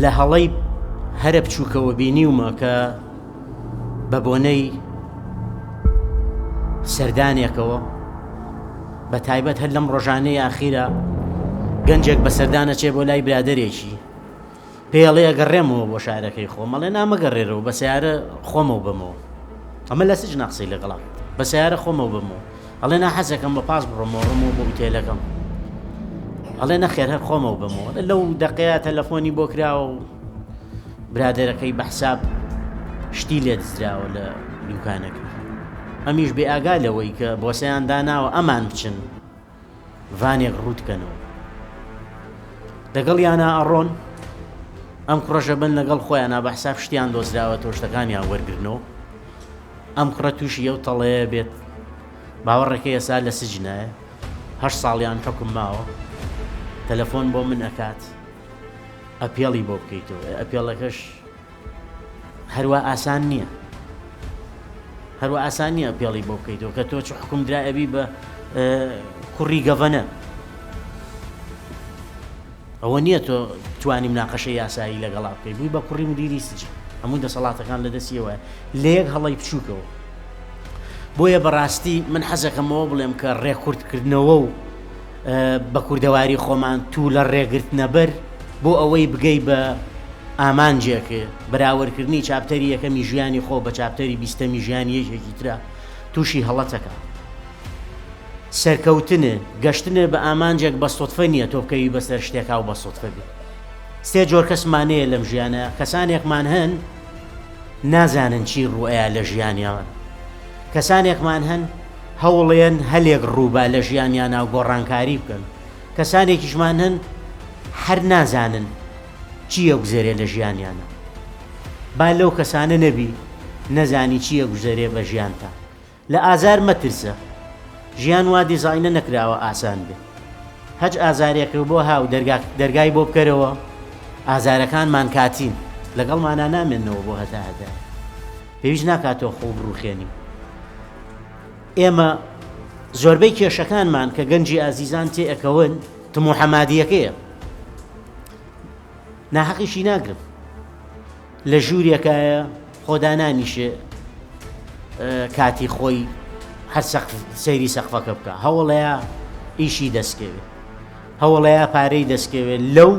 لە هەڵەی هەرە بچووکەوە بینیومە کە بە بۆنەی سەردانێکەوە بە تایبەت هەر لەم ڕۆژانەی ئاخیرە گەنجێک بە سەردانە چێ بۆ لای برادەرێکی پێڵێ ئەگەڕێمەوە بۆ شارەکەی خۆم، ئەڵێ نامەگەڕێرەوە بە سیارە خۆمەوە بمەوە، ئەمە لە سجن قسەی لەگەڵا بە سیارە خۆمەوە بمەوە، ئەڵێ ناحەزەکەم بە پاس بڕۆمەوە ڕۆمەوە بۆ ئوتێلەکەم، ئەڵێ نەخێر هەر خۆمەوە بمەوە. لەو دەقەیە تەلەفۆنی بۆ کراوە و برادەرەکەی بە حساب شتی لێ دزراوە لە دوکانەکە، ئەمیش بێ ئاگا لەوەی کە بۆسەیان داناوە ئەمان بچن ڤانێک ڕوودکەنەوە، لەگەڵ یانە ئەڕۆن ئەم کوڕەژە بن لەگەڵ خۆیانە بە حساب شتیان دۆزراوە تۆشتەکانیان وەرگرنەوە، ئەم کوڕە تووشی ئەو تەڵەیە بێت باوەڕێکی ئێستا لە سجنایە 8 ساڵیان حکم ماوە، تەلەفۆن بۆ من ئەکات ئەپێڵی بۆ بکەیتەوە، ئەپێڵەکەش هەروە ئاسان نییە، هەروە ئاسان نییە ئەپێڵی بۆ بکەیتەوە کە تۆ چ حکم درائەبی بە کوڕی گەڤەنە، ئەوە نییە تۆ توانی مناقەشەی یاسایی لەگەڵا بکەی، بووی بە کوڕی مدیری سجن، هەموو دەسەڵاتەکان لە دەستیەوە لە یەک هەڵەی بچووکەوە. بۆیە بەڕاستی من حەزەکەمەوە بڵێم کە ڕێکوردکردنەوە و بە کوردەواری خۆمان تو لە ڕێگرتنە بەر بۆ ئەوەی بگەی بە ئامانجێکە بەراوردکردنی چاپتەری یەکەمی ژیانی خۆ بە چاپتەری 20ەمی ژیانی یەکێکی ترە تووشی هەڵەتەکە. سەرکەوتنە گەشتنە بە ئامانجێک بە سۆتفە نییە تۆ بکەوی بەسەر شتێکا و بە سۆتفە بێ. سێ جۆر کەسمانەیە لەم ژیانە، کەسانێکمان هەن نازانن چی ڕوئەیە لە ژیانیان، کەسانێکمان هەن هەوڵێن هەلێک ڕووبا لە ژیانیانە و گۆڕانکاری بکەن، کەسانێکیشمان هەن هەر نازانن چییە گوزەرێ لە ژیانیانە. با لەو کەسانە نەبی نەزانی چییە گوزەرێ بە ژیانتا. لە ئازار مەترسە، ژیان وا دیزاینە نەکراوە ئاسان بێ، هەج ئازارێک بۆ هاو دەرگای بۆ بکەرەوە ئازارەکانمان کاتین لەگەڵمانە نامێنەوە بۆ هەتا هەتا پێویست ناکاتەوە خۆ بڕوخێنی. ئێمە زۆربەی کێشەکانمان کە گەنجی ئازیزان تێئەکەون تموحەمادیەکەیە، ناحەقیشی ناگرم، لە ژوورێکایە خۆدانانیشێ کاتی خۆی هەر سەیری سەقفەکە بکە، هەوڵەیە ئیشی دەستکەوێ، هەوڵەیە پارەی دەستکەوێت، لەو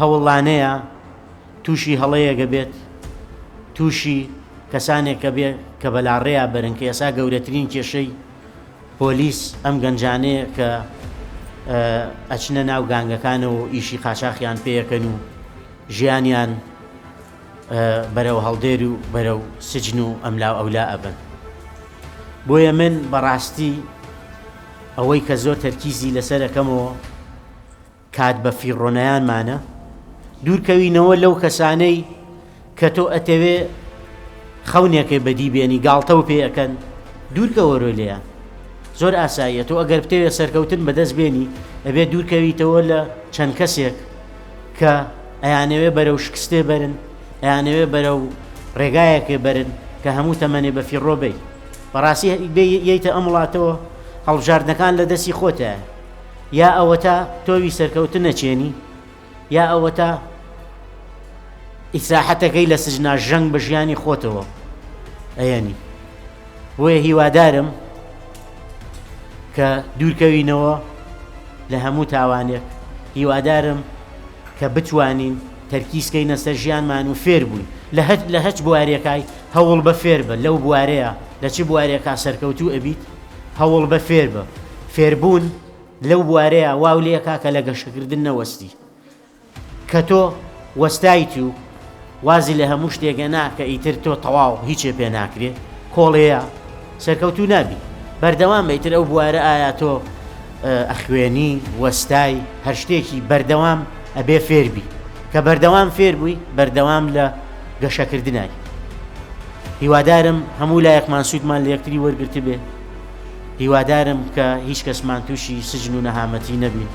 هەوڵانەیە تووشی هەڵەیەگە بێت، تووشی کەسانێکە بێ کە بەلاڕێیا بەرن کە ئێسا گەورەترین کێشەی پۆلیس ئەم گەنجانەیە کە ئەچنە ناو گانگەکانەوە و ئیشی قاچاقیان پێیەکەن و ژیانیان بەرەو هەڵدێر و بەرەو سجن و ئەملاو ئەولا ئەبن. بۆیە من بەڕاستی ئەوەی کە زۆر تەرکیزی لەسەرەکەمەوە کات بە فیڕۆنەیانمانە دوورکەوینەوە لەو کەسانەی کە تۆ ئەتەوێ خەونێکی بەدی بێنی گاڵتە و پێەکەن، دوورکەوەرۆ لێیان زۆر ئاساییە. تۆ ئەگەر بتەوێت سەرکەوتن بەدەست بێنی ئەبێت دوورکەویتەوە لە چەند کەسێک کە ئەیانەوێ بەرەو شکستێ بەرن، ئەیانەوێ بەرەو ڕێگایەکێ بەرن کە هەموو تەمەنێ بە فیڕۆ بێ. بەڕاستی یەیتە ئەم وڵاتەوە هەڵبژاردنەکان لە دەستی خۆتە، یا ئەوە تا تۆوی سەرکەوتن نەچێنی، یا ئەوە تا ئیسراحەتەکەی لە سجنا ژەنگ بە ژیانی خۆتەوە ئەیەنی. بۆیە هیوادارم کە دوورکەوینەوە لە هەموو تاوانێک، هیوادارم کە بتوانین تەرکیزکەینە سەر ژیانمان و فێر بووین لە هەچ بوارێکای هەوڵ بە فێر بە، لەو بوارەیە لە چ بوارێکا سەرکەوتوو ئەبیت هەوڵ بە فێر بە. فێربوون لەو بوارەیە واو لێکا کە لە گەشەکردن نەوەستی، کە تۆ وەستایت و وازی لە هەموو شتێکە کە ئیتر تۆ تەواو هیچێ پێ ناکرێ کۆڵەیە سەرکەوتوو نابی، بەردەوام بیتر ئەو بوارە ئایا تۆ ئەخوێنی وەستای هەر شتێکی بەردەوام ئەبێ فێربی، کە بەردەوام فێر بووی بەردەوام لە گەشەکردنای. هیوادارم هەموو لایەکمان سوودمان لە یەکتری وەرگرت بێ، هیوادارم کە هیچ کەسمان تووشی سجن و نەهامەتی نەبین.